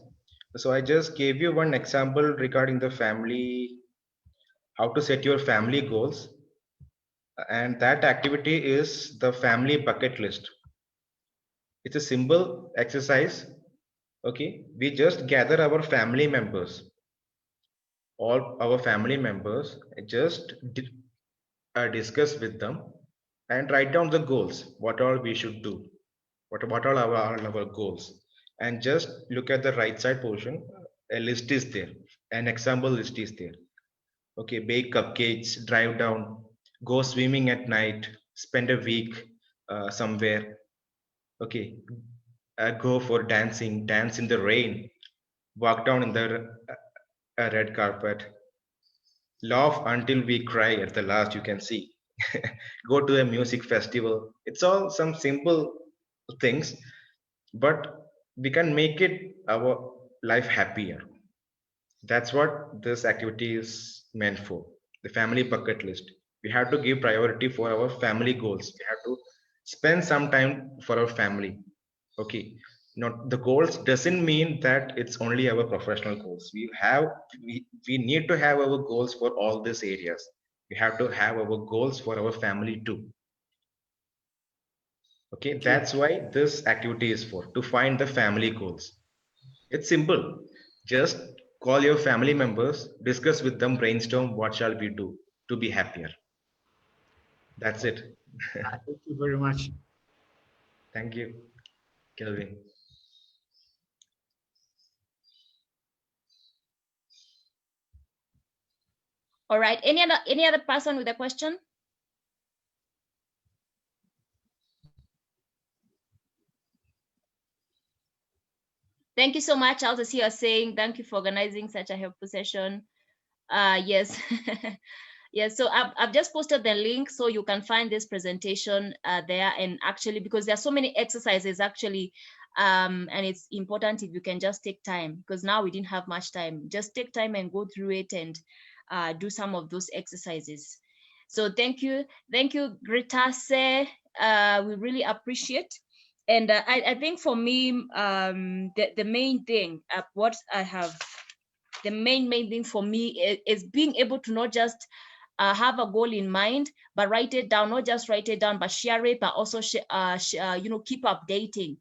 So I just gave you one example regarding the family, how to set your family goals. And that activity is the family bucket list. It's a simple exercise. Okay, we just gather our family members, all our family members, just discuss with them and write down the goals, what all we should do, what all our goals, and just look at the right side portion. A list is there, an example list is there. Okay, bake cupcakes, drive down, go swimming at night, spend a week somewhere. Okay, go for dancing, dance in the rain, walk down in the red carpet, laugh until we cry at the last, you can see. Go to a music festival. It's all some simple things, but we can make it our life happier. That's what this activity is meant for. The family bucket list. We have to give priority for our family goals. We have to spend some time for our family. Okay. Not the goals doesn't mean that it's only our professional goals. We need to have our goals for all these areas. We have to have our goals for our family too. Okay, that's why this activity is for, to find the family goals. It's simple. Just call your family members, discuss with them, brainstorm what shall we do to be happier. That's it. Thank you very much. Thank you, Kelvin. All right. Any other person with a question? Thank you so much. I also see you saying thank you for organizing such a helpful session. Yes. Yes, so I've just posted the link so you can find this presentation there. And actually, because there are so many exercises actually, and it's important if you can just take time, because now we didn't have much time. Just take time and go through it and do some of those exercises. So thank you, Gretase. We really appreciate. And I think for me, the main thing, what I have, the main thing for me is being able to not just have a goal in mind, but write it down. Not just write it down, but share it, but also keep updating.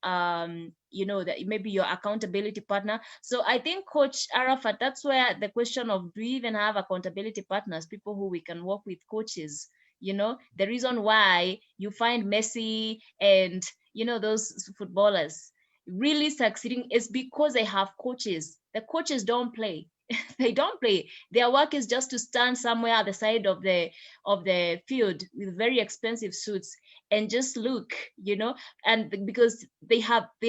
That maybe your accountability partner. So I think, Coach Arafath, that's where the question of, do we even have accountability partners, people who we can work with, coaches? The reason why you find Messi and those footballers really succeeding is because they have coaches. The coaches don't play. They don't play. Their work is just to stand somewhere at the side of the field with very expensive suits and just look, and because they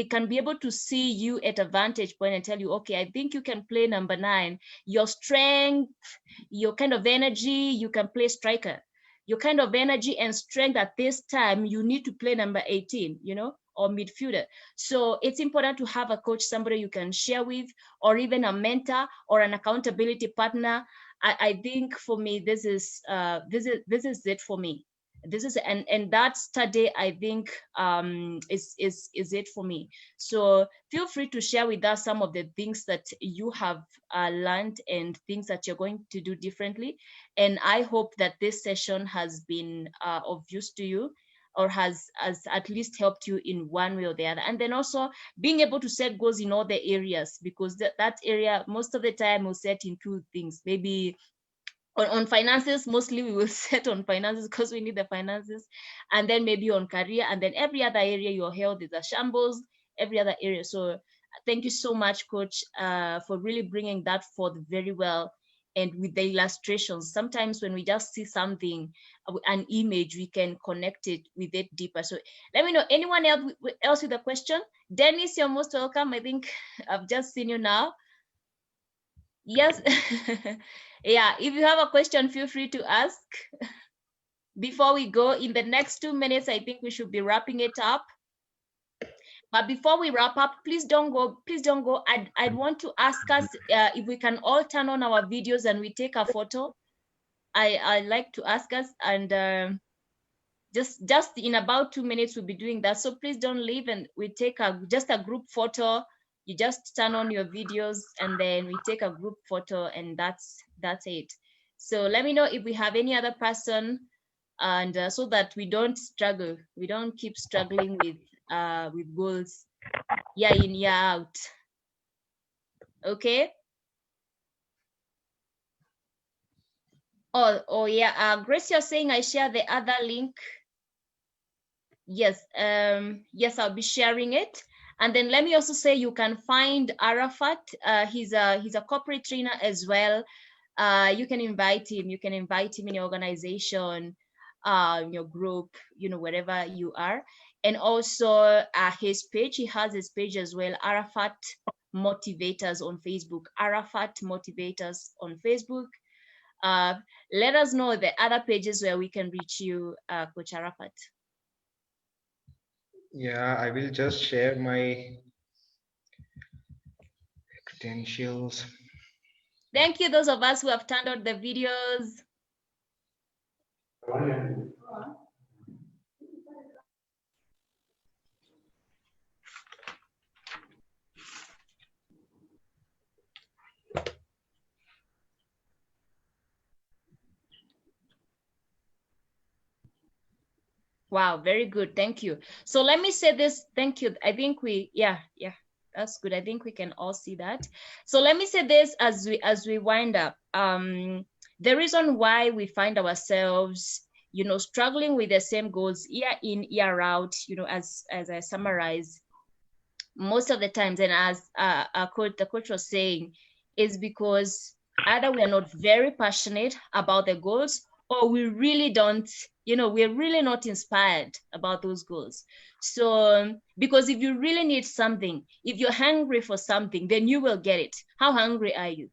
can be able to see you at a vantage point and tell you, okay, I think you can play number 9. Your strength, your kind of energy, you can play striker. Your kind of energy and strength at this time, you need to play number 18, or midfielder. So it's important to have a coach, somebody you can share with, or even a mentor or an accountability partner. I think for me, this is it for me. This is and that study, I think, is it for me. So feel free to share with us some of the things that you have learned and things that you're going to do differently. And I hope that this session has been of use to you, or has at least helped you in one way or the other. And then also being able to set goals in all the areas, because that area, most of the time, will set in 2 things. Maybe on finances, mostly we will set on finances because we need the finances, and then maybe on career, and then every other area, your health is a shambles, every other area. So thank you so much, Coach, for really bringing that forth very well. And with the illustrations, sometimes when we just see something, an image, we can connect it with it deeper. So let me know, anyone else with a question? Dennis, you're most welcome. I think I've just seen you now. Yes. Yeah, if you have a question, feel free to ask. Before we go, in the next 2 minutes, I think we should be wrapping it up. But before we wrap up, please don't go. I'd want to ask us if we can all turn on our videos and we take a photo. I like to ask us, and just in about 2 minutes we'll be doing that. So please don't leave, and we take just a group photo. You just turn on your videos and then we take a group photo, and that's it. So let me know if we have any other person, and so that we don't struggle. We don't keep struggling with goals year in, year out. Okay. Oh yeah. Grace, you're saying I share the other link. Yes. Yes, I'll be sharing it. And then let me also say, you can find Arafath. He's a corporate trainer as well. You can invite him. You can invite him in your organization, in your group, wherever you are. And also his page. He has his page as well, Arafath Motivators on Facebook. Arafath Motivators on Facebook. Let us know the other pages where we can reach you, Coach Arafath. Yeah, I will just share my credentials. Thank you, those of us who have turned on the videos. Wow, very good. Thank you. So let me say this. Thank you. I think yeah, that's good. I think we can all see that. So let me say this as we wind up. The reason why we find ourselves, struggling with the same goals year in, year out, as I summarize, most of the times, and as the coach was saying, is because either we are not very passionate about the goals, or we really don't, we're really not inspired about those goals. So because if you really need something, if you're hungry for something, then you will get it. How hungry are you?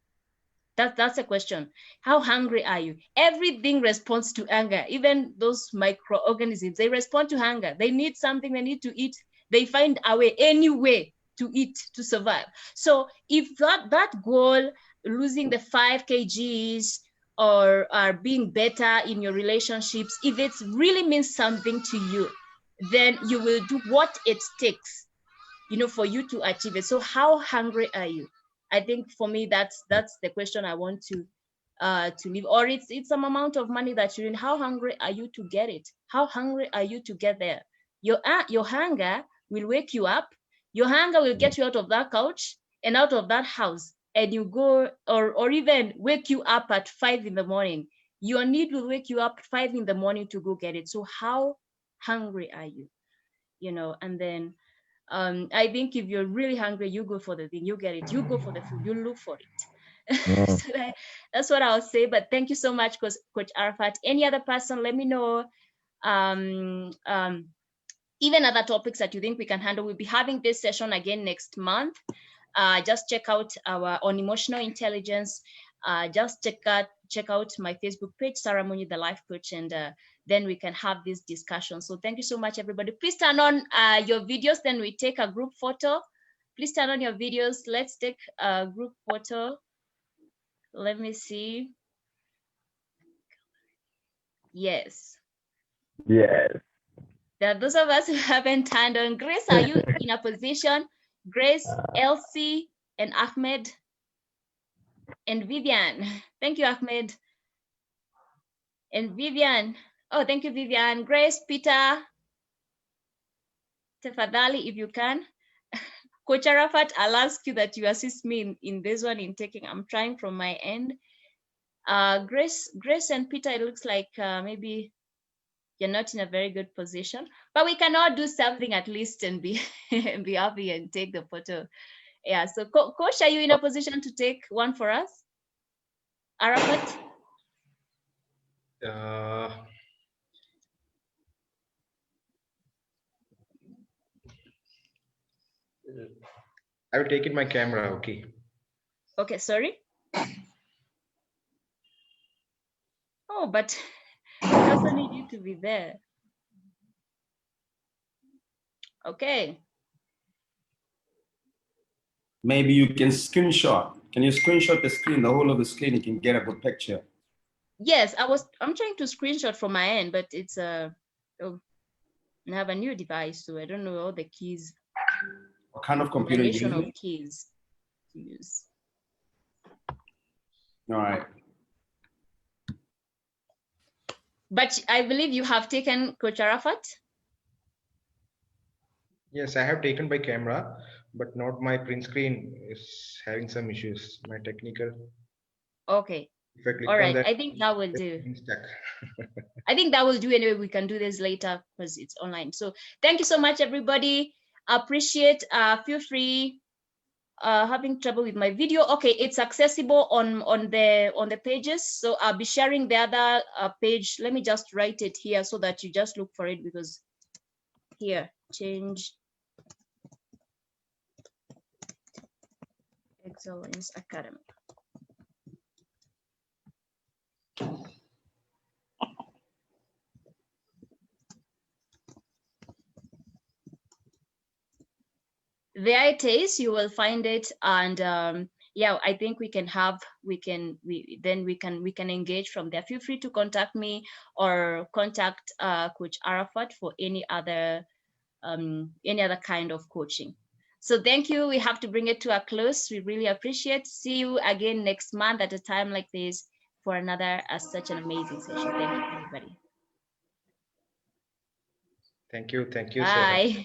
That's a question. How hungry are you? Everything responds to hunger. Even those microorganisms, they respond to hunger. They need something, they need to eat. They find a way, any way to eat, to survive. So if that goal, losing the 5 kgs or being better in your relationships, if it really means something to you, then you will do what it takes, for you to achieve it. So how hungry are you? I think for me, that's the question I want to leave. Or it's some amount of money that you're in. How hungry are you to get it? How hungry are you to get there? Your hunger will wake you up. Your hunger will get you out of that couch and out of that house, and you go, or even wake you up at 5 in the morning. Your need will wake you up at 5 in the morning to go get it. So how hungry are you? And then I think if you're really hungry, you go for the thing, you get it, you go for the food, you look for it. So that's what I'll say. But thank you so much, Coach Arafath. Any other person, let me know. Even other topics that you think we can handle. We'll be having this session again next month. Just check out on emotional intelligence. Just check out my Facebook page, Sarah Munyi, the life coach, and then we can have this discussion. So thank you so much, everybody. Please turn on your videos, then we take a group photo. Please turn on your videos. Let's take a group photo. Let me see. Yes. Yes. There are those of us who haven't turned on. Grace, are you in a position? Grace, Elsie, and Ahmed, and Vivian. Thank you, Ahmed. And Vivian. Oh, thank you, Vivian. Grace, Peter, Tefadhali, if you can. Coach Arafath, I'll ask you that you assist me in this one, in taking. I'm trying from my end. Grace and Peter, it looks like maybe you're not in a very good position, but we can all do something at least and be and be happy and take the photo. Yeah. So, Coach, are you in a position to take one for us? Arafath? I will take in my camera, okay. Okay, sorry. Oh, but it doesn't need you to be there. Okay. Maybe you can screenshot. Can you screenshot the screen, the whole of the screen? You can get a good picture. Yes, I'm trying to screenshot from my end, but it's I have a new device, so I don't know all the keys. What kind of computer you using? Of keys to use. All right. But I believe you have taken, Coach Arafath? Yes, I have taken by camera, but not my print screen is having some issues. My technical. Okay. If I click all right. on that, I think that will do. stuck. I think that will do anyway. We can do this later because it's online. So thank you so much, everybody. Appreciate. Feel free. Having trouble with my video. Okay, it's accessible on the pages. So I'll be sharing the other page. Let me just write it here so that you just look for it, because here, change Excellence Academy. There it is. You will find it, and yeah, I think we can engage from there. Feel free to contact me or contact Coach Arafath for any other kind of coaching. So thank you. We have to bring it to a close. We really appreciate. See you again next month at a time like this for another such an amazing session. Thank you, everybody. Thank you. Bye. Sarah.